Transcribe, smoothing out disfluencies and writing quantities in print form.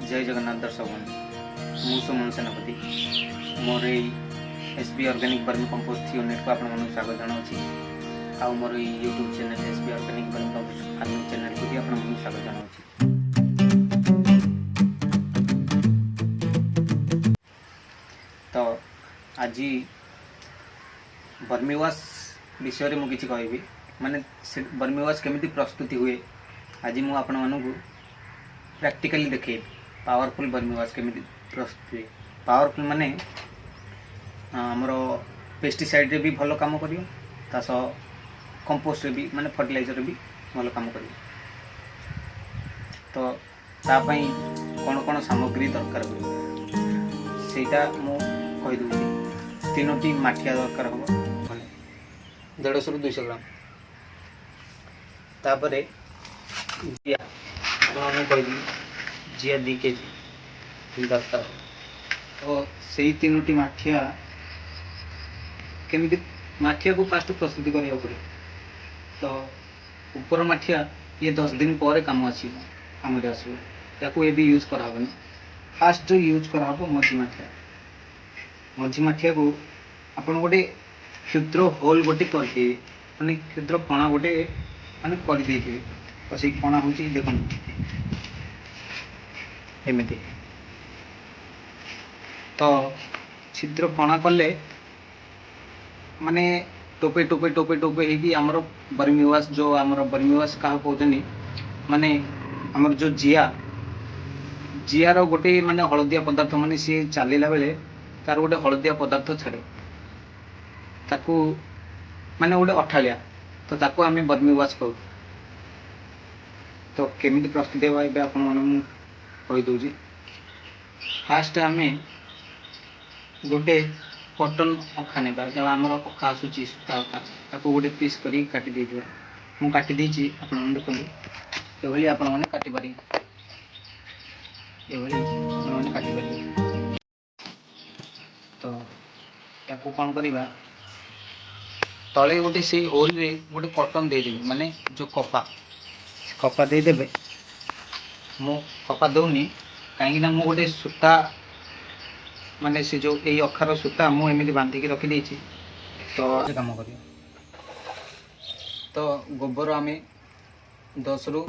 जय जगन्नाथ दर्शक बंधु मु सुमन सेनापति मोर SB organic vermicompost unit को आपण स्वागत जनावि आ मोर YouTube channel SB organic vermicompost farming channel को भी आपण स्वागत जनावि। तो आज वर्मी वाश विषय में मुझे कहबी माने वर्मी वाश केमिति प्रस्तुति हुए आज मु आपण मानू प्रैक्टिकली देखे पावरफुल वर्मी वाश केमिति प्रस्तुत हुए। पावरफुल माने हमर पेस्टिसाइड रे भी भल काम करियो ता सह कंपोस्ट रे भी माने फर्टिलाइजर रे भी भल काम करियो। तो ता पई कोन कोन सामग्री दरकार हो सेटा मु कहि दूची। तीनोटी माठिया दरकार हो माने 150 ରୁ 200 ग्राम तापरे जिया मैं कही जिया 2 केजी दरकार। तो से तीनोटी माठिया केमिति माठिया को फास्ट प्रस्तुति करिया पड़े। तो ऊपर माठिया ये 10 दिन पर काम आसी काम रे आसो ताको ए भी यूज करा हबनी। फास्ट यूज करा हबो मझी माठिया को आपण गोटे क्षुद्र होल गोटे करके माने क्षुद्र कणा गोटे माने कर देथिबे। तो से कणा होची देखन एमिति तो छिद्र कणा कले माने टोपे टोपे टोपे टोपे हेकी हमर वर्मी वाश जो हमर वर्मी वाश का कहतनी माने हमर जो जिया रो गोटे माने हळदिया पदार्थ माने सी चालीला बेले तार गोटे हळदिया पदार्थ छाड़े ताकू माने गोटे अठालिया तो ताकू आमे वर्मी वाश कहू। तो केमिति प्रस्तुत हेबा एबे आपण माने कहि दउजी। फास्ट आमे गोटे कॉटन अखा नेबा जो हमर अखा आसुची सूता अखा ताकू गोटे पीस करी काटी देबा। मु काटी देची आपण मन देखो एभली आपण माने काटी पारी एभली आपण माने काटी पारी। तो ताकू कोन करिबा तले गोटे से होल रे गोटे कॉटन दे देबे माने जो कपा दे देबे। मु कपा दउनी काहे ना मु गोटे सूता माने से जो ए अखार सूता मु एमिति बांधी के रखी देछि तो काम करियो। तो गोबर आमे 10 ରୁ